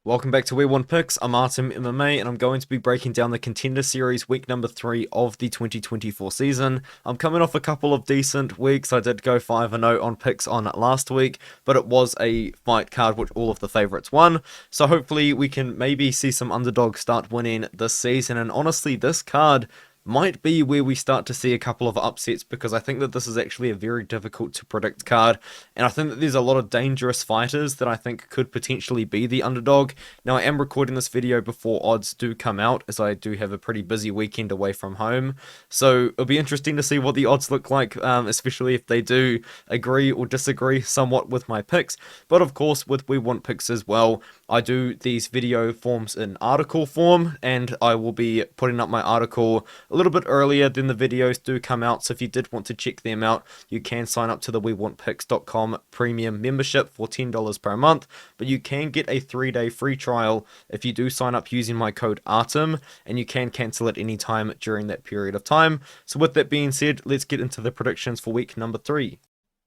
Welcome back to We Want Picks. I'm Artem MMA, and I'm going to be breaking down the Contender Series week number 3 of the 2024 season. I'm coming off a couple of decent weeks. I did go 5-0 on picks on last week, but it was a fight card which all of the favorites won. So hopefully we can maybe see some underdogs start winning this season. And honestly, this card might be where we start to see a couple of upsets, because I think that this is actually a very difficult to predict card, and I think that there's a lot of dangerous fighters that I think could potentially be the underdog. Now, I am recording this video before odds do come out, as I do have a pretty busy weekend away from home, so it'll be interesting to see what the odds look like, especially if they do agree or disagree somewhat with my picks. But of course, with We Want Picks as well, I do these video forms in article form, and I will be putting up my article a little bit earlier than the videos do come out. So if you did want to check them out, you can sign up to the WeWantPicks.com premium membership for $10 per month, but you can get a 3-day free trial if you do sign up using my code ARTEM, and you can cancel at any time during that period of time. So with that being said, let's get into the predictions for week number 3.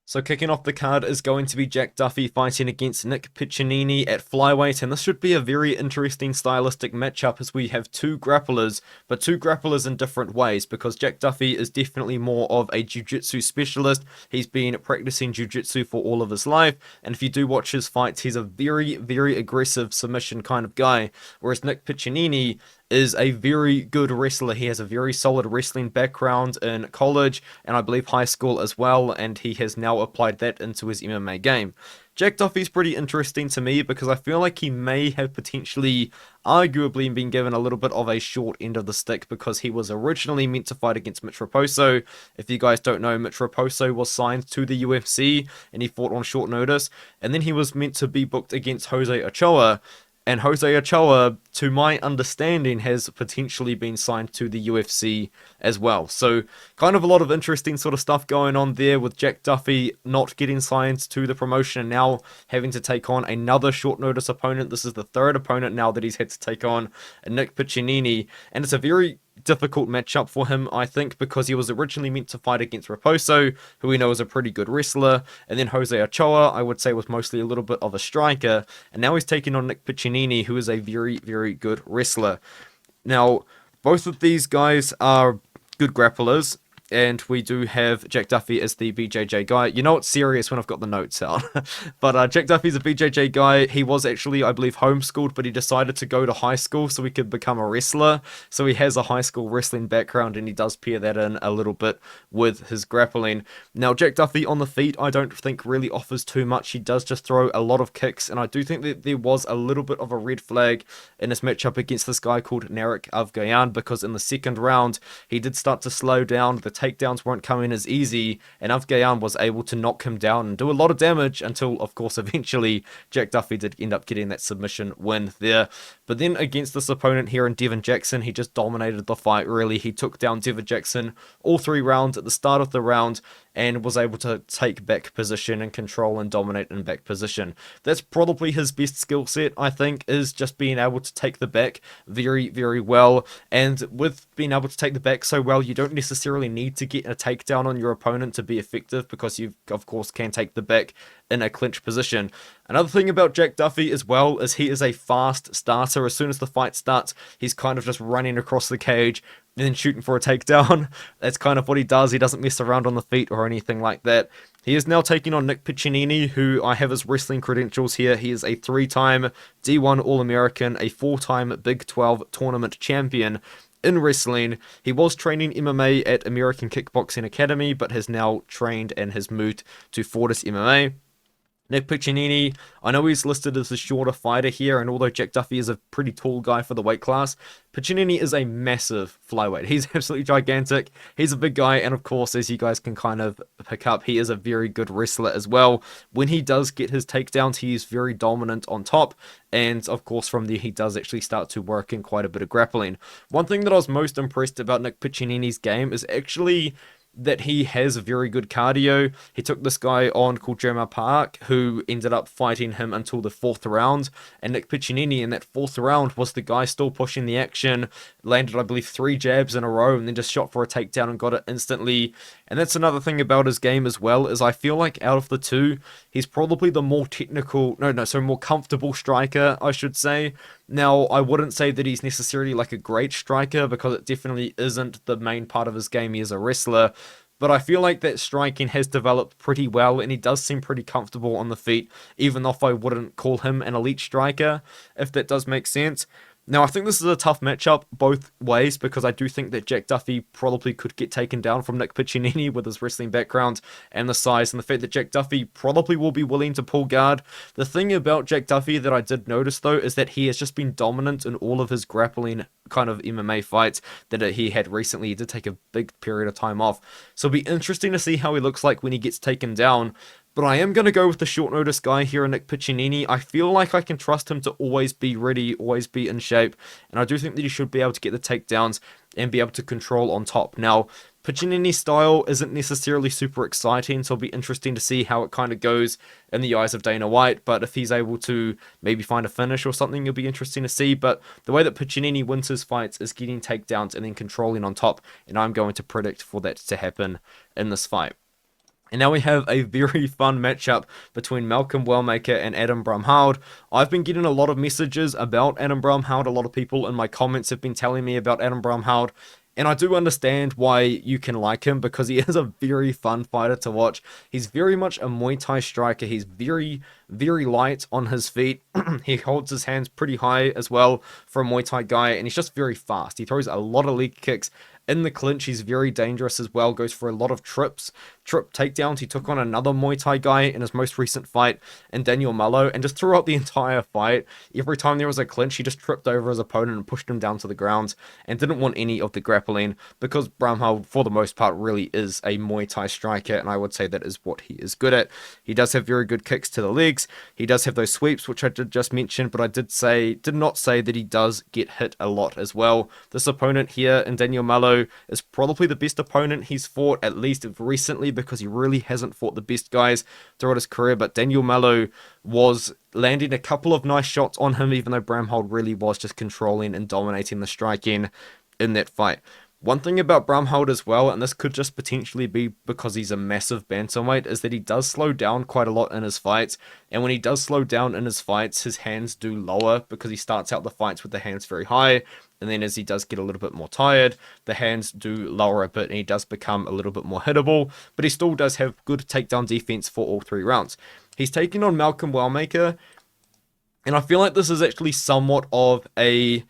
So kicking off the card is going to be Jack Duffy fighting against Nick Piccininni at flyweight, and this should be a very interesting stylistic matchup, as we have two grapplers, but two grapplers in different ways, because Jack Duffy is definitely more of a jiu-jitsu specialist. He's been practicing jiu-jitsu for all of his life, and if you do watch his fights, he's a very, very aggressive submission kind of guy, whereas Nick Piccininni is a very good wrestler. He has a very solid wrestling background in college and I believe high school as well, and he has now applied that into his MMA game. Jack Duffy's pretty interesting to me because I feel like he may have potentially, arguably, been given a little bit of a short end of the stick, because he was originally meant to fight against Mitch Raposo. If you guys don't know, Mitch Raposo was signed to the UFC and he fought on short notice, and then he was meant to be booked against Jose Ochoa. And Jose Ochoa, to my understanding, has potentially been signed to the UFC as well. So kind of a lot of interesting sort of stuff going on there, with Jack Duffy not getting signed to the promotion and now having to take on another short notice opponent. This is the third opponent now that he's had to take on, Nick Piccininni. And it's a very difficult matchup for him, I think, because he was originally meant to fight against Raposo, who we know is a pretty good wrestler, and then Jose Ochoa, I would say, was mostly a little bit of a striker, and now he's taking on Nick Piccininni, who is a very, very good wrestler. Now, both of these guys are good grapplers, and we do have Jack Duffy as the BJJ guy. You know it's serious when I've got the notes out. But Jack Duffy's a BJJ guy. He was actually, I believe, homeschooled, but he decided to go to high school so he could become a wrestler. So he has a high school wrestling background, and he does pair that in a little bit with his grappling. Now, Jack Duffy on the feet, I don't think really offers too much. He does just throw a lot of kicks, and I do think that there was a little bit of a red flag in this matchup against this guy called Narek Avgayan, because in the second round, he did start to slow down. The takedowns weren't coming as easy, and Avgayan was able to knock him down and do a lot of damage until, of course, eventually Jack Duffy did end up getting that submission win there. But then against this opponent here in Devin Jackson, he just dominated the fight, really. He took down Devin Jackson all 3 rounds at the start of the round and was able to take back position and control and dominate in back position. That's probably his best skill set, I think, is just being able to take the back very, very well. And with being able to take the back so well, you don't necessarily need to get a takedown on your opponent to be effective, because you, of course, can take the back in a clinch position. Another thing about Jack Duffy as well is he is a fast starter. As soon as the fight starts, he's kind of just running across the cage and then shooting for a takedown. That's kind of what he does. He doesn't mess around on the feet or anything like that. He is now taking on Nick Piccininni, who I have his wrestling credentials here. He is a 3-time D1 All-American, a 4-time Big 12 tournament champion in wrestling. He was training MMA at American Kickboxing Academy, but has now trained and has moved to Fortis MMA. Nick Piccininni, I know he's listed as a shorter fighter here, and although Jack Duffy is a pretty tall guy for the weight class, Piccininni is a massive flyweight. He's absolutely gigantic. He's a big guy, and of course, as you guys can kind of pick up, he is a very good wrestler as well. When he does get his takedowns, he is very dominant on top, and of course, from there, he does actually start to work in quite a bit of grappling. One thing that I was most impressed about Nick Piccininni's game is actually that he has very good cardio. He took this guy on called Jeremiah Park, who ended up fighting him until the 4th round. And Nick Piccininni in that 4th round was the guy still pushing the action, landed, I believe, 3 jabs in a row, and then just shot for a takedown and got it instantly. And that's another thing about his game as well, is I feel like out of the two, he's probably the more more comfortable striker, I should say. Now, I wouldn't say that he's necessarily like a great striker, because it definitely isn't the main part of his game. He is a wrestler. But I feel like that striking has developed pretty well, and he does seem pretty comfortable on the feet, even though I wouldn't call him an elite striker, if that does make sense. Now, I think this is a tough matchup both ways, because I do think that Jack Duffy probably could get taken down from Nick Piccininni with his wrestling background and the size, and the fact that Jack Duffy probably will be willing to pull guard. The thing about Jack Duffy that I did notice, though, is that he has just been dominant in all of his grappling kind of MMA fights that he had recently. He did take a big period of time off, so it'll be interesting to see how he looks like when he gets taken down. But I am going to go with the short notice guy here, Nick Piccininni. I feel like I can trust him to always be ready, always be in shape. And I do think that he should be able to get the takedowns and be able to control on top. Now, Piccininni's style isn't necessarily super exciting, so it'll be interesting to see how it kind of goes in the eyes of Dana White. But if he's able to maybe find a finish or something, it'll be interesting to see. But the way that Piccininni wins his fights is getting takedowns and then controlling on top. And I'm going to predict for that to happen in this fight. And now we have a very fun matchup between Malcolm Wellmaker and Adam Bramhald. I've been getting a lot of messages about Adam Bramhald. A lot of people in my comments have been telling me about Adam Bramhald. And I do understand why you can like him, because he is a very fun fighter to watch. He's very much a Muay Thai striker. He's very, very light on his feet. He holds his hands pretty high as well for a Muay Thai guy. And he's just very fast. He throws a lot of leg kicks. In the clinch, he's very dangerous as well, goes for a lot of trip takedowns. He took on another Muay Thai guy in his most recent fight, and Daniel Mallow, and just throughout the entire fight, every time there was a clinch, he just tripped over his opponent and pushed him down to the ground, and didn't want any of the grappling, because Bramhald, for the most part, really is a Muay Thai striker, and I would say that is what he is good at. He does have very good kicks to the legs. He does have those sweeps, which I did just mention, but I did not say that he does get hit a lot as well. This opponent here, in Daniel Mallow, is probably the best opponent he's fought, at least recently, because he really hasn't fought the best guys throughout his career. But Daniel Mallow was landing a couple of nice shots on him, even though Bramhald really was just controlling and dominating the striking in that fight. One thing about Bramhald as well, and this could just potentially be because he's a massive bantamweight, is that he does slow down quite a lot in his fights. And when he does slow down in his fights, his hands do lower, because he starts out the fights with the hands very high. And then as he does get a little bit more tired, the hands do lower a bit, and he does become a little bit more hittable. But he still does have good takedown defense for all 3 rounds. He's taking on Malcolm Wellmaker, and I feel like this is actually somewhat of a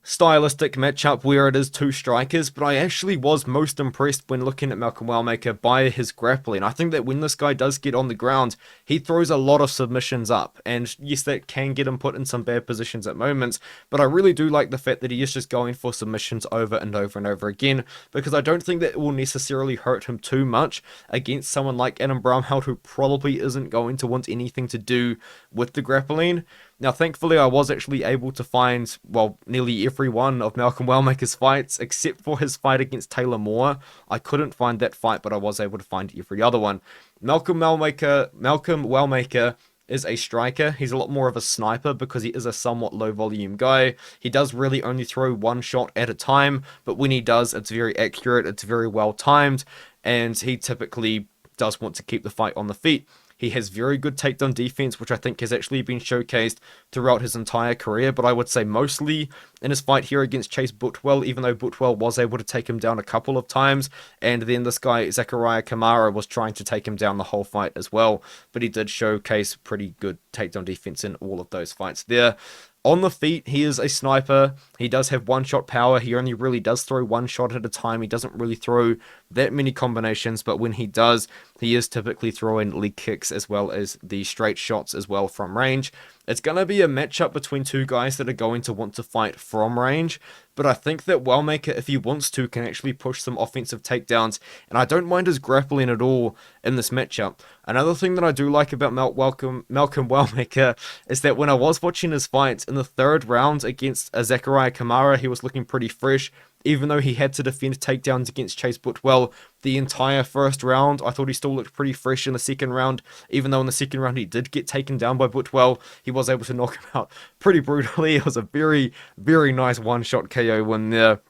stylistic matchup where it is 2 strikers, but I actually was most impressed when looking at Malcolm Wellmaker by his grappling. I think that when this guy does get on the ground, he throws a lot of submissions up, and yes, that can get him put in some bad positions at moments, but I really do like the fact that he is just going for submissions over and over and over again, because I don't think that it will necessarily hurt him too much against someone like Adam Bramhald, who probably isn't going to want anything to do with the grappling. Now, thankfully, I was actually able to find, well, nearly every one of Malcolm Wellmaker's fights, except for his fight against Taylor Moore. I couldn't find that fight, but I was able to find every other one. Malcolm Wellmaker is a striker. He's a lot more of a sniper, because he is a somewhat low volume guy. He does really only throw 1 shot at a time, but when he does, it's very accurate, it's very well timed, and he typically does want to keep the fight on the feet. He has very good takedown defense, which I think has actually been showcased throughout his entire career, but I would say mostly in his fight here against Chase Butwell, even though Butwell was able to take him down a couple of times, and then this guy, Zachariah Kamara, was trying to take him down the whole fight as well, but he did showcase pretty good takedown defense in all of those fights there. On the feet, he is a sniper. He does have 1-shot power. He only really does throw 1 shot at a time. He doesn't really throw that many combinations, but when he does, he is typically throwing leg kicks as well as the straight shots as well from range. It's going to be a matchup between 2 guys that are going to want to fight from range, but I think that Wellmaker, if he wants to, can actually push some offensive takedowns, and I don't mind his grappling at all in this matchup. Another thing that I do like about Malcolm Wellmaker is that when I was watching his fights in the 3rd round against Zachariah Kamara, he was looking pretty fresh. even though he had to defend takedowns against Chase Butwell the entire first round, I thought he still looked pretty fresh in the second round. Even though in the second round he did get taken down by Butwell, he was able to knock him out pretty brutally. It was a very, very nice one-shot KO win there.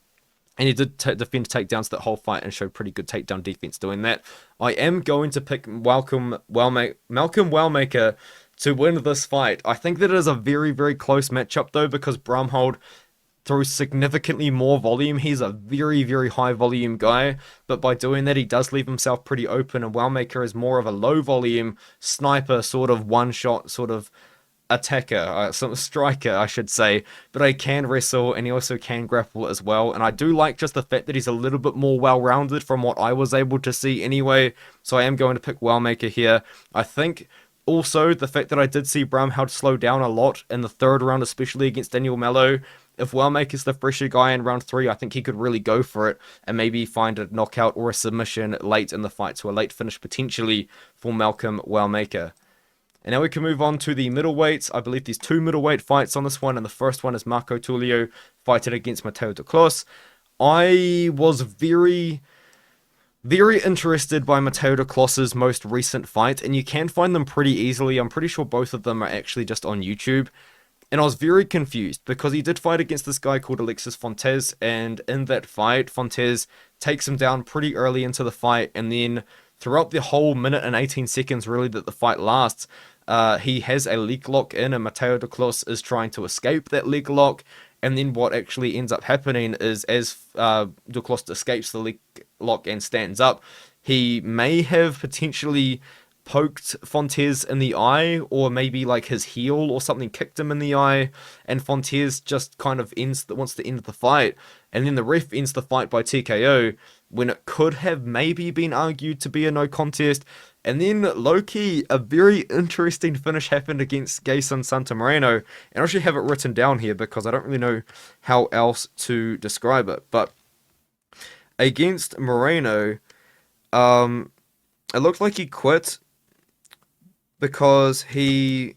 And he did defend takedowns that whole fight and showed pretty good takedown defense doing that. I am going to pick Malcolm Wellmaker to win this fight. I think that it is a very, very close matchup though, because Bramhald throws significantly more volume. He's a very, very high volume guy, but by doing that, he does leave himself pretty open, and Wellmaker is more of a low volume sniper, sort of one-shot, sort of attacker, striker, I should say, but he can wrestle and he also can grapple as well. And I do like just the fact that he's a little bit more well-rounded from what I was able to see anyway, so I am going to pick Wellmaker here. I think also the fact that I did see Bramhald slow down a lot in the third round, especially against Daniel Mello. If Wellmaker's the fresher guy in round 3, I think he could really go for it and maybe find a knockout or a submission late in the fight, so a late finish potentially for Malcolm Wellmaker. And now we can move on to the middleweights. I believe there's 2 middleweight fights on this one, and the first one is Marco Tulio fighting against Matthieu Duclos. I was very, very interested by Matthieu Duclos' most recent fight, and you can find them pretty easily. I'm pretty sure both of them are actually just on YouTube. And I was very confused because he did fight against this guy called Alexis Fontes, and in that fight, Fontes takes him down pretty early into the fight, and then throughout the whole minute and 18 seconds really that the fight lasts, he has a leg lock in, and Matthieu Duclos is trying to escape that leg lock. And then what actually ends up happening is, as Duclos escapes the leg lock and stands up, he may have potentially poked Fontes in the eye, or maybe like his heel or something kicked him in the eye, and Fontes just kind of wants to end the fight, and then the ref ends the fight by TKO when it could have maybe been argued to be a no contest. And then low-key, a very interesting finish happened against Gayson Santamoreno, and I actually have it written down here because I don't really know how else to describe it. But against Moreno, it looked like he quit because he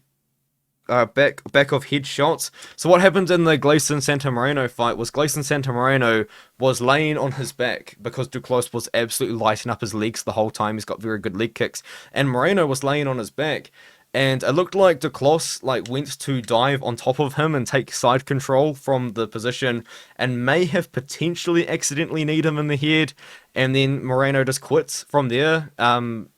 back of headshots. So what happened in the Gayson Santamoreno fight was Gayson Santamoreno was laying on his back because Duclos was absolutely lighting up his legs the whole time. He's got very good leg kicks, and Moreno was laying on his back. And it looked like Duclos went to dive on top of him and take side control from the position, and may have potentially accidentally kneed him in the head, and then Moreno just quits from there.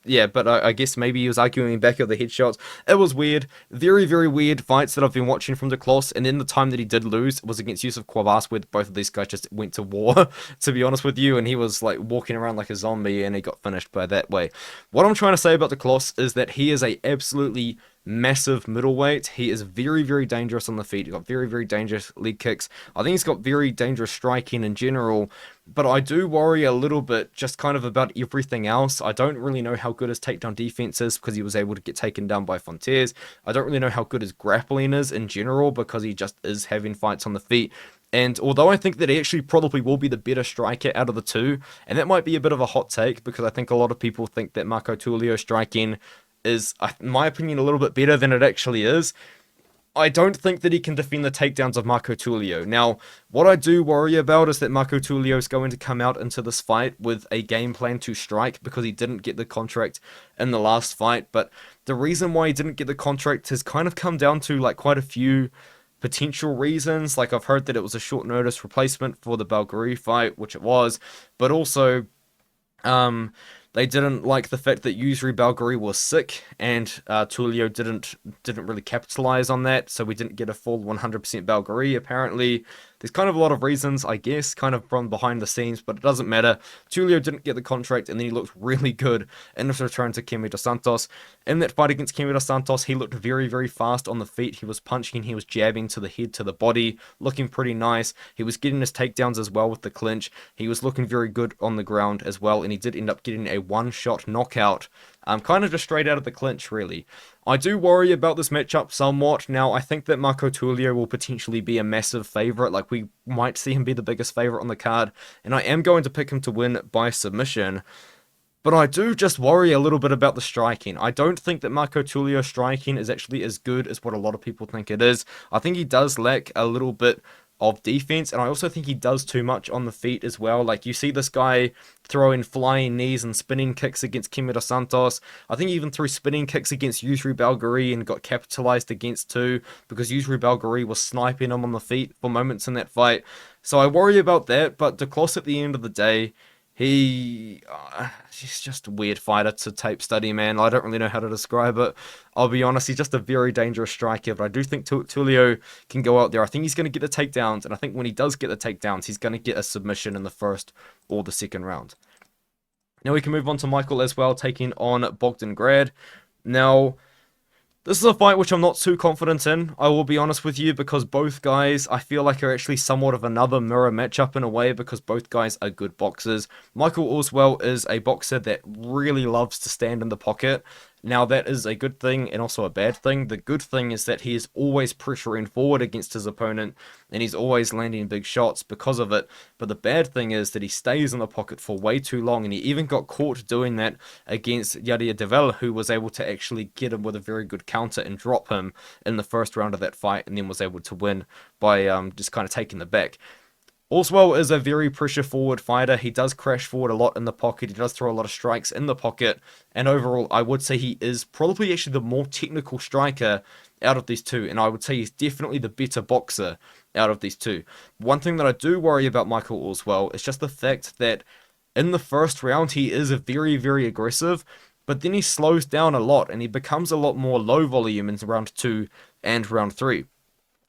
Yeah, but I guess maybe he was arguing back of the headshots. It was weird. Very, very weird fights that I've been watching from Duclos, and then the time that he did lose was against Yusuf Quabas, where both of these guys just went to war, to be honest with you, and he was walking around like a zombie, and he got finished by that way. What I'm trying to say about Duclos is that he is a absolutely massive middleweight. He is very, very dangerous on the feet. He's got very, very dangerous leg kicks. I think he's got very dangerous striking in general, but I do worry a little bit just kind of about everything else. I don't really know how good his takedown defense is because he was able to get taken down by Fontes. I don't really know how good his grappling is in general because he just is having fights on the feet. And although I think that he actually probably will be the better striker out of the two, and that might be a bit of a hot take because I think a lot of people think that Marco Tulio striking is, in my opinion, a little bit better than it actually is. I don't think that he can defend the takedowns of Marco Tulio. Now, what I do worry about is that Marco Tulio is going to come out into this fight with a game plan to strike because he didn't get the contract in the last fight. But the reason why he didn't get the contract has kind of come down to quite a few potential reasons. I've heard that it was a short notice replacement for the Belgari fight, which it was, but also they didn't like the fact that Yusri Belgari was sick, and Tulio didn't really capitalize on that, so we didn't get a full 100% Belgari, apparently. There's kind of a lot of reasons, I guess, kind of from behind the scenes, but it doesn't matter. Tulio didn't get the contract, and then he looked really good in his return to Kemi dos Santos. In that fight against Kemi dos Santos, he looked very, very fast on the feet. He was punching, he was jabbing to the head, to the body, looking pretty nice. He was getting his takedowns as well with the clinch. He was looking very good on the ground as well, and he did end up getting a one-shot knockout, kind of just straight out of the clinch, really. I do worry about this matchup somewhat. Now, I think that Marco Tulio will potentially be a massive favourite. We might see him be the biggest favourite on the card, and I am going to pick him to win by submission. But I do just worry a little bit about the striking. I don't think that Marco Tulio striking is actually as good as what a lot of people think it is. I think he does lack a little bit of defense, and I also think he does too much on the feet as well. Like, you see this guy throwing flying knees and spinning kicks against Kimi dos Santos. I think he even threw spinning kicks against Yusri Belgari and got capitalized against too, because Yusri Belgari was sniping him on the feet for moments in that fight. So I worry about that, but Duclos at the end of the day, he's just a weird fighter to tape study, man. I don't really know how to describe it. I'll be honest, he's just a very dangerous striker, but I do think Tulio can go out there. I think he's going to get the takedowns, and I think when he does get the takedowns, he's going to get a submission in the first or the second round. Now we can move on to Michael Aswell taking on Bogdan Grad. Now, this is a fight which I'm not too confident in, I will be honest with you, because both guys, I feel like, are actually somewhat of another mirror matchup in a way, because both guys are good boxers. Michael Aswell is a boxer that really loves to stand in the pocket. Now, that is a good thing and also a bad thing. The good thing is that he is always pressuring forward against his opponent, and he's always landing big shots because of it. But the bad thing is that he stays in the pocket for way too long, and he even got caught doing that against Yadir Devel, who was able to actually get him with a very good counter and drop him in the first round of that fight, and then was able to win by just kind of taking the back. Aswell is a very pressure-forward fighter. He does crash forward a lot in the pocket. He does throw a lot of strikes in the pocket. And overall, I would say he is probably actually the more technical striker out of these two. And I would say he's definitely the better boxer out of these two. One thing that I do worry about Michael Aswell is just the fact that in the first round, he is very, very aggressive. But then he slows down a lot, and he becomes a lot more low volume in round 2 and round 3.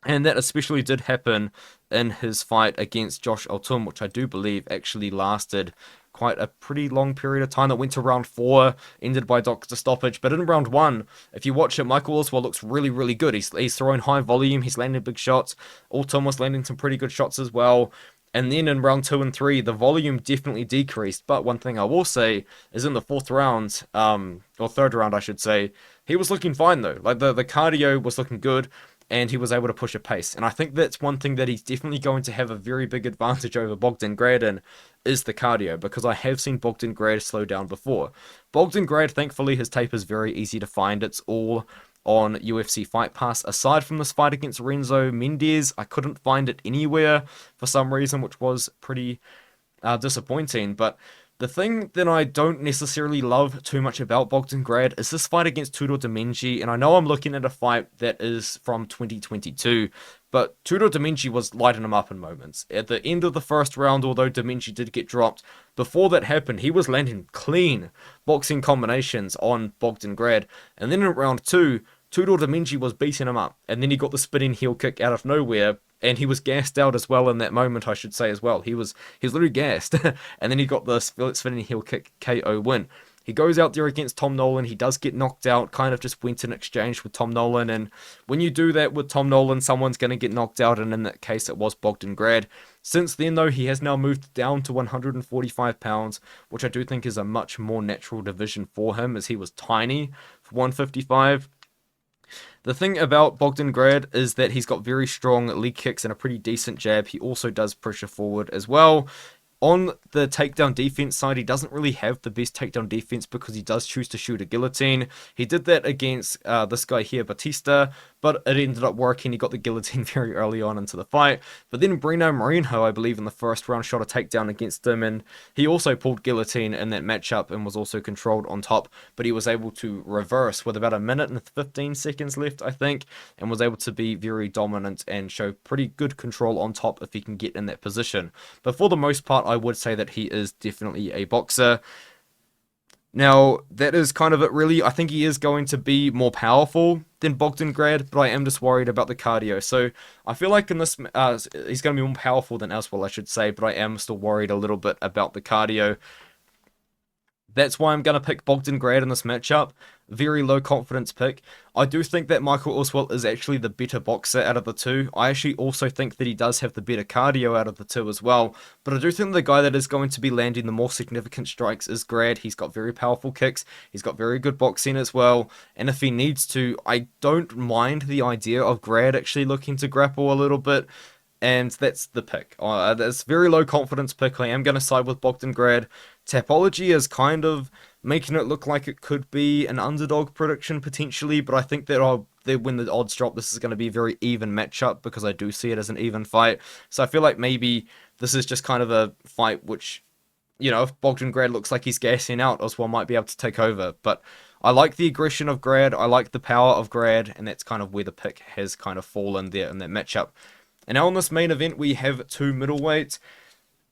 And that especially did happen in his fight against Josh Altum, which I do believe actually lasted quite a pretty long period of time. That went to round 4, ended by doctor stoppage. But in round 1, if you watch it, Michael Aswell looks really, really good. He's throwing high volume, he's landing big shots. Altum was landing some pretty good shots as well. And then in round 2 and 3, the volume definitely decreased. But one thing I will say is in the 4th round, or 3rd round, I should say, he was looking fine though. Like the cardio was looking good, and he was able to push a pace. And I think that's one thing that he's definitely going to have a very big advantage over Bogdan Grad in, is the cardio, because I have seen Bogdan Grad slow down before. Bogdan Grad, thankfully, his tape is very easy to find. It's all on UFC Fight Pass. Aside from this fight against Renzo Mendes, I couldn't find it anywhere for some reason, which was pretty disappointing. But the thing that I don't necessarily love too much about Bogdan Grad is this fight against Tudor Damenji, and I know I'm looking at a fight that is from 2022, but Tudor Damenji was lighting him up in moments. At the end of the first round, although Damenji did get dropped, before that happened, he was landing clean boxing combinations on Bogdan Grad, and then in round 2, Tudor Damenji was beating him up, and then he got the spinning heel kick out of nowhere, and he was gassed out as well in that moment, I should say as well. He was literally gassed, and then he got the spinning heel kick KO win. He goes out there against Tom Nolan, he does get knocked out, kind of just went in exchange with Tom Nolan, and when you do that with Tom Nolan, someone's going to get knocked out, and in that case it was Bogdan Grad. Since then though, he has now moved down to 145 pounds, which I do think is a much more natural division for him, as he was tiny for 155. The thing about Bogdan Grad is that he's got very strong leg kicks and a pretty decent jab. He also does pressure forward as well. On the takedown defense side, he doesn't really have the best takedown defense because he does choose to shoot a guillotine. He did that against this guy here, Batista, but it ended up working. He got the guillotine very early on into the fight. But then Breno Moreno, I believe, in the first round shot a takedown against him, and he also pulled guillotine in that matchup and was also controlled on top, but he was able to reverse with about a minute and 15 seconds left, I think, and was able to be very dominant and show pretty good control on top if he can get in that position. But for the most part, I would say that he is definitely a boxer. Now, that is kind of it really. I think he is going to be more powerful than Bogdan Grad, but I am just worried about the cardio. So I feel like in this, he's going to be more powerful than Aswell, I should say, but I am still worried a little bit about the cardio. That's why I'm going to pick Bogdan Grad in this matchup. Very low confidence pick. I do think that Michael Aswell is actually the better boxer out of the two. I actually also think that he does have the better cardio out of the two as well. But I do think the guy that is going to be landing the more significant strikes is Grad. He's got very powerful kicks. He's got very good boxing as well. And if he needs to, I don't mind the idea of Grad actually looking to grapple a little bit. And that's the pick. That's very low confidence pick. I am going to side with Bogdan Grad. Tapology is kind of making it look like it could be an underdog prediction potentially, but I think that I'll that when the odds drop, this is going to be a very even matchup, because I do see it as an even fight. So I feel like maybe this is just kind of a fight which, you know, if Bogdan Grad looks like he's gassing out, Aswell might be able to take over. But I like the aggression of Grad, I like the power of Grad, and that's kind of where the pick has kind of fallen there in that matchup. And now in this main event, we have two middleweights.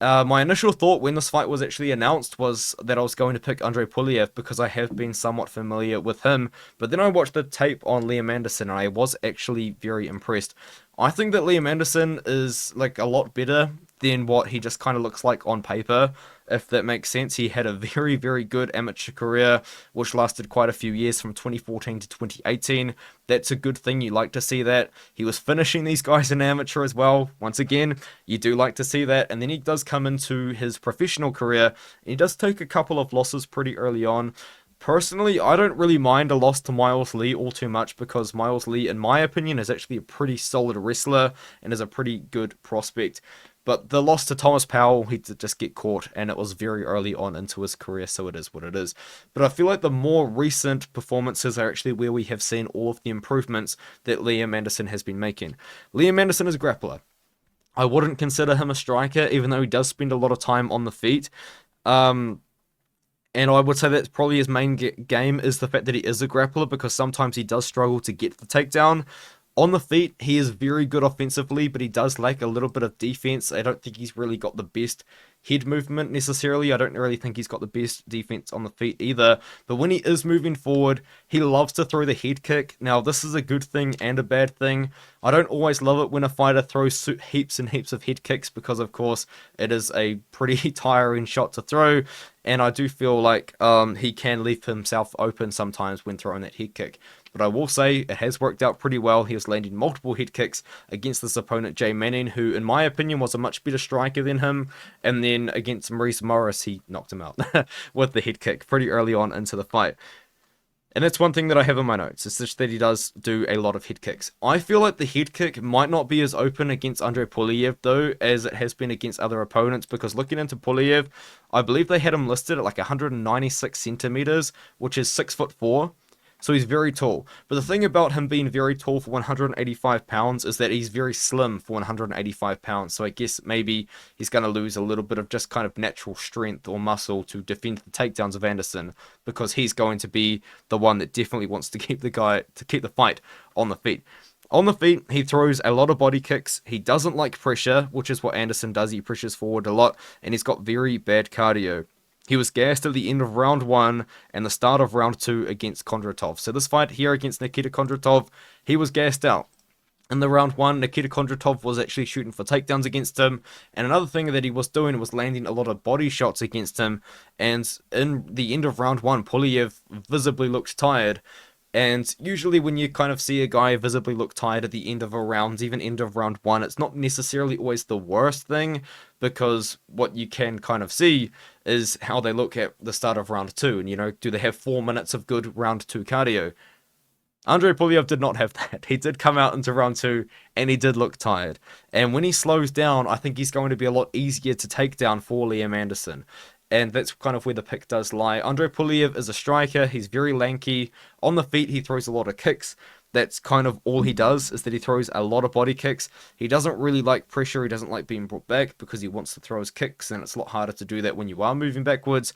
My initial thought when this fight was actually announced was that I was going to pick Andrey Pulyaev, because I have been somewhat familiar with him. But then I watched the tape on Liam Anderson, and I was actually very impressed. I think that Liam Anderson is like a lot better than what he just kind of looks like on paper, if that makes sense. He had a very, very good amateur career, which lasted quite a few years from 2014 to 2018. That's a good thing. You like to see that. He was finishing these guys in amateur as well. Once again, you do like to see that. And then he does come into his professional career, and he does take a couple of losses pretty early on. Personally, I don't really mind a loss to Miles Lee all too much, because Miles Lee, in my opinion, is actually a pretty solid wrestler and is a pretty good prospect. But the loss to Thomas Powell, he did just get caught, and it was very early on into his career, so it is what it is. But I feel like the more recent performances are actually where we have seen all of the improvements that Liam Anderson has been making. Liam Anderson is a grappler. I wouldn't consider him a striker, even though he does spend a lot of time on the feet. And I would say that's probably his main game, is the fact that he is a grappler, because sometimes he does struggle to get the takedown. On the feet, he is very good offensively, but he does lack a little bit of defense. I don't think he's really got the best head movement necessarily. I don't really think he's got the best defense on the feet either. But when he is moving forward, he loves to throw the head kick. Now, this is a good thing and a bad thing. I don't always love it when a fighter throws heaps and heaps of head kicks, because, of course, it is a pretty tiring shot to throw. And I do feel like he can leave himself open sometimes when throwing that head kick. But I will say it has worked out pretty well. He was landing multiple head kicks against this opponent, Jay Manning, who, in my opinion, was a much better striker than him. And then against Maurice Morris, he knocked him out with the head kick pretty early on into the fight. And that's one thing that I have in my notes, is just that he does do a lot of head kicks. I feel like the head kick might not be as open against Andrey Pulyaev, though, as it has been against other opponents, because looking into Pulyaev, I believe they had him listed at like 196 centimeters, which is 6'4". So he's very tall. But the thing about him being very tall for 185 pounds is that he's very slim for 185 pounds. So I guess maybe he's going to lose a little bit of just kind of natural strength or muscle to defend the takedowns of Anderson, because he's going to be the one that definitely wants to keep the fight on the feet. On the feet, he throws a lot of body kicks. He doesn't like pressure, which is what Anderson does. He pressures forward a lot, and he's got very bad cardio. He was gassed at the end of round 1 and the start of round 2 against Kondratov. So this fight here against Nikita Kondratov, he was gassed out. In the round 1, Nikita Kondratov was actually shooting for takedowns against him. And another thing that he was doing was landing a lot of body shots against him. And in the end of round 1, Pulyaev visibly looked tired. And usually when you kind of see a guy visibly look tired at the end of a round, even end of round 1, it's not necessarily always the worst thing, because what you can kind of see is how they look at the start of round 2. And, you know, do they have 4 minutes of good round 2 cardio? Andrey Pulyaev did not have that. He did come out into round 2, and he did look tired. And when he slows down, I think he's going to be a lot easier to take down for Liam Anderson. And that's kind of where the pick does lie. Andrey Pulyaev is a striker. He's very lanky. On the feet, he throws a lot of kicks. That's kind of all he does, is that he throws a lot of body kicks. He doesn't really like pressure. He doesn't like being brought back, because he wants to throw his kicks, and it's a lot harder to do that when you are moving backwards.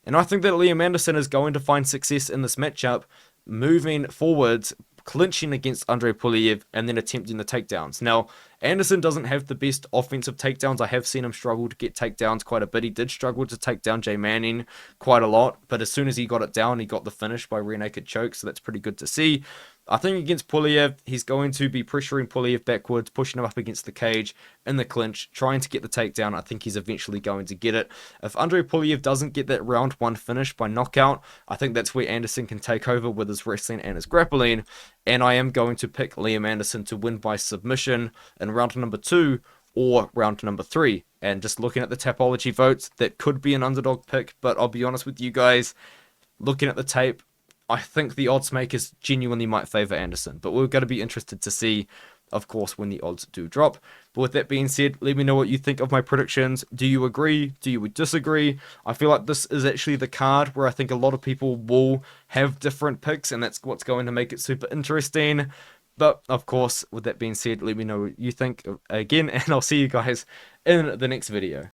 And I think that Liam Anderson is going to find success in this matchup, moving forwards, clinching against Andrey Pulyaev, and then attempting the takedowns. Now, Anderson doesn't have the best offensive takedowns. I have seen him struggle to get takedowns quite a bit. He did struggle to take down Jay Manning quite a lot, but as soon as he got it down, he got the finish by rear naked choke, so that's pretty good to see. I think against Pulyaev, he's going to be pressuring Pulyaev backwards, pushing him up against the cage in the clinch, trying to get the takedown. I think he's eventually going to get it. If Andrey Pulyaev doesn't get that round 1 finish by knockout, I think that's where Anderson can take over with his wrestling and his grappling, and I am going to pick Liam Anderson to win by submission in round number 2 or round number 3. And just looking at the Tapology votes, that could be an underdog pick, but I'll be honest with you guys, looking at the tape, I think the odds makers genuinely might favour Anderson, but we're going to be interested to see, of course, when the odds do drop. But with that being said, let me know what you think of my predictions. Do you agree? Do you disagree? I feel like this is actually the card where I think a lot of people will have different picks, and that's what's going to make it super interesting. But, of course, with that being said, let me know what you think again, and I'll see you guys in the next video.